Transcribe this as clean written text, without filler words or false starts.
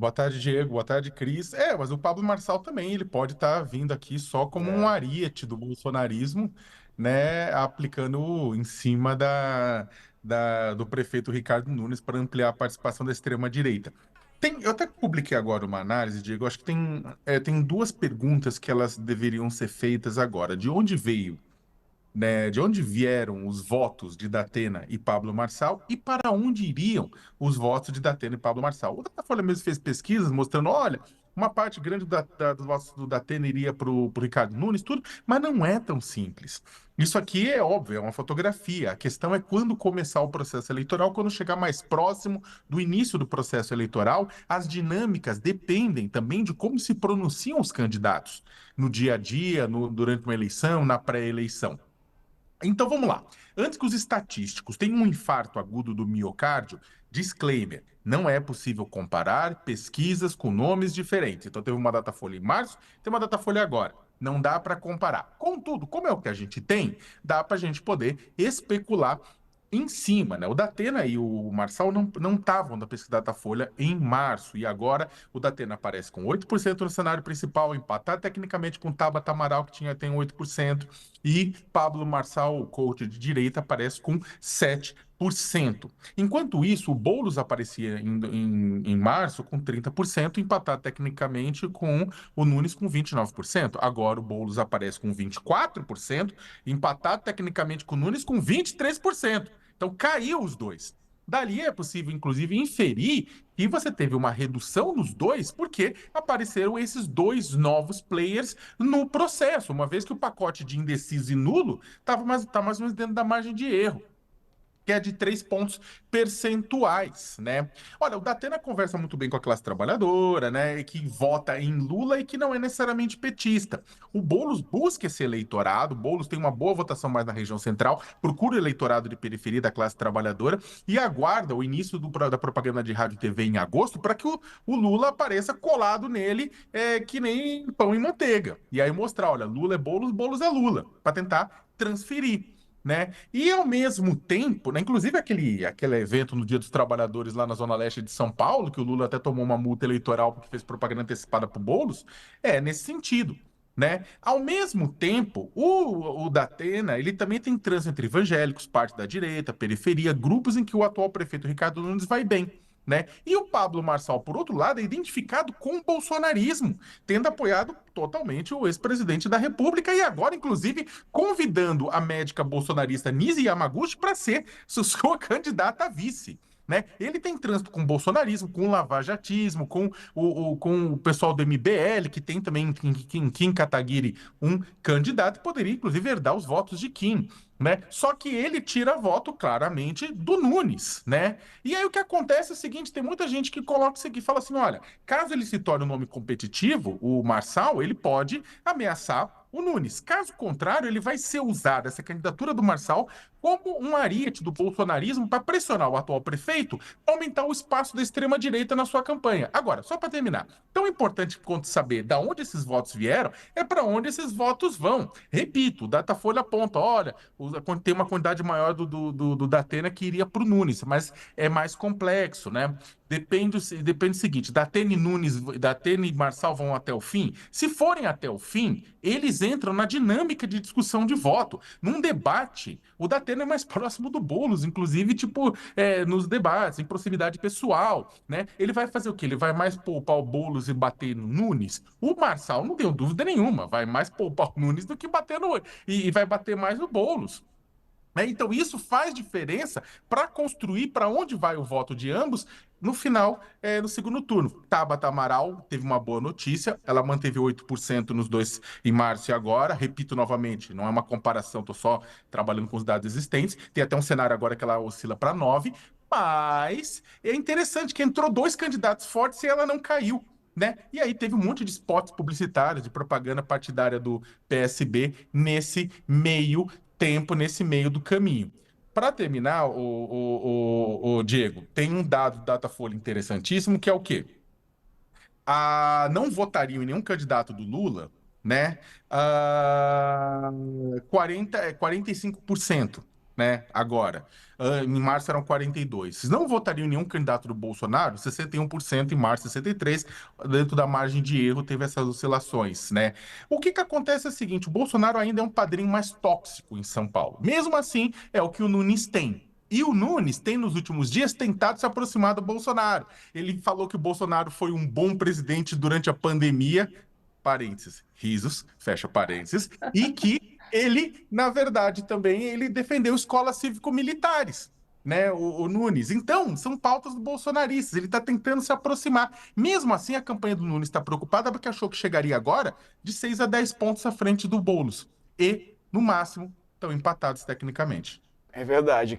Boa tarde, Diego. Boa tarde, Cris. Mas o Pablo Marçal também, ele pode estar vindo aqui só como um É, ariete do bolsonarismo, né, aplicando em cima do prefeito Ricardo Nunes para ampliar a participação da extrema-direita. Eu até publiquei agora uma análise, Diego, acho que tem duas perguntas que elas deveriam ser feitas agora. De onde veio, né, de onde vieram os votos de Datena e Pablo Marçal e para onde iriam os votos de Datena e Pablo Marçal. O Datafolha mesmo fez pesquisas mostrando, olha, uma parte grande dos votos do Datena iria para o Ricardo Nunes, tudo, mas não é tão simples. Isso aqui é óbvio, é uma fotografia. A questão é quando começar o processo eleitoral, quando chegar mais próximo do início do processo eleitoral, as dinâmicas dependem também de como se pronunciam os candidatos no dia a dia, durante uma eleição, na pré-eleição. Então vamos lá. Antes que os estatísticos tenham um infarto agudo do miocárdio, disclaimer: não é possível comparar pesquisas com nomes diferentes. Então teve uma Datafolha em março, tem uma Datafolha agora. Não dá para comparar. Contudo, como é o que a gente tem, dá para a gente poder especular em cima, né? O Datena e o Marçal não estavam na pesquisa Datafolha em março, e agora o Datena aparece com 8% no cenário principal, empatado tecnicamente com Tabata Amaral, que tem 8%, e Pablo Marçal, o coach de direita, aparece com 7%. Enquanto isso, o Boulos aparecia em março com 30%, empatado tecnicamente com o Nunes com 29%. Agora o Boulos aparece com 24%, empatado tecnicamente com o Nunes com 23%. Então caiu os dois. Dali é possível, inclusive, inferir que você teve uma redução nos dois, porque apareceram esses dois novos players no processo, uma vez que o pacote de indeciso e nulo tá mais ou menos dentro da margem de erro, que é de 3 pontos percentuais, né? Olha, o Datena conversa muito bem com a classe trabalhadora, né? Que vota em Lula e que não é necessariamente petista. O Boulos busca esse eleitorado, o Boulos tem uma boa votação mais na região central, procura o eleitorado de periferia da classe trabalhadora e aguarda o início da propaganda de rádio e TV em agosto para que o Lula apareça colado nele, que nem pão e manteiga. E aí mostrar, olha, Lula é Boulos, Boulos é Lula, para tentar transferir, né? E ao mesmo tempo, né, inclusive aquele evento no Dia dos Trabalhadores lá na Zona Leste de São Paulo, que o Lula até tomou uma multa eleitoral porque fez propaganda antecipada para o Boulos, é nesse sentido. Né? Ao mesmo tempo, o Datena, ele também tem trânsito entre evangélicos, parte da direita, periferia, grupos em que o atual prefeito Ricardo Nunes vai bem. Né? E o Pablo Marçal, por outro lado, é identificado com o bolsonarismo, tendo apoiado totalmente o ex-presidente da República e agora, inclusive, convidando a médica bolsonarista Nise Yamaguchi para ser sua candidata a vice. Né? Ele tem trânsito com o bolsonarismo, com o lavajatismo, com o pessoal do MBL, que tem também em Kim Kataguiri um candidato que poderia, inclusive, herdar os votos de Kim. Né? Só que ele tira voto claramente do Nunes, né? E aí o que acontece é o seguinte: tem muita gente que coloca isso aqui e fala assim: olha, caso ele se torne um nome competitivo, o Marçal, ele pode ameaçar o Nunes. Caso contrário, ele vai ser usado, essa candidatura do Marçal, como um ariete do bolsonarismo para pressionar o atual prefeito, aumentar o espaço da extrema-direita na sua campanha. Agora, só para terminar, tão importante quanto saber de onde esses votos vieram, é para onde esses votos vão. Repito, o Datafolha aponta, olha, tem uma quantidade maior do Datena que iria para o Nunes, mas é mais complexo, né? Depende do seguinte: Datena e Nunes, Datena e Marçal vão até o fim? Se forem até o fim, eles entram na dinâmica de discussão de voto. Num debate, o Datena é mais próximo do Boulos, inclusive, tipo, nos debates, em proximidade pessoal, né? Ele vai fazer o quê? Ele vai mais poupar o Boulos e bater no Nunes? O Marçal, não tenho dúvida nenhuma, vai mais poupar o Nunes do que bater no... E vai bater mais no Boulos. Né? Então, isso faz diferença para construir para onde vai o voto de ambos no final, no segundo turno. Tabata Amaral teve uma boa notícia, ela manteve 8% nos dois em março e agora. Repito novamente, não é uma comparação, estou só trabalhando com os dados existentes. Tem até um cenário agora que ela oscila para 9, mas é interessante que entrou dois candidatos fortes e ela não caiu. Né? E aí teve um monte de spots publicitários, de propaganda partidária do PSB nesse meio tempo, nesse meio do caminho. Para terminar, o Diego, tem um dado do Datafolha interessantíssimo, que é o quê? Não votariam em nenhum candidato do Lula, né? 45%, né? Agora. em março eram 42%. Vocês não votariam em nenhum candidato do Bolsonaro? 61% em março, 63%. Dentro da margem de erro teve essas oscilações, né? O que que acontece é o seguinte, o Bolsonaro ainda é um padrinho mais tóxico em São Paulo. Mesmo assim, é o que o Nunes tem. E o Nunes tem, nos últimos dias, tentado se aproximar do Bolsonaro. Ele falou que o Bolsonaro foi um bom presidente durante a pandemia, parênteses, risos, fecha parênteses, e que ele, na verdade, também ele defendeu escolas cívico-militares, né, o Nunes. Então, são pautas do bolsonaristas, ele está tentando se aproximar. Mesmo assim, a campanha do Nunes está preocupada porque achou que chegaria agora de 6 a 10 pontos à frente do Boulos. E, no máximo, estão empatados tecnicamente. É verdade.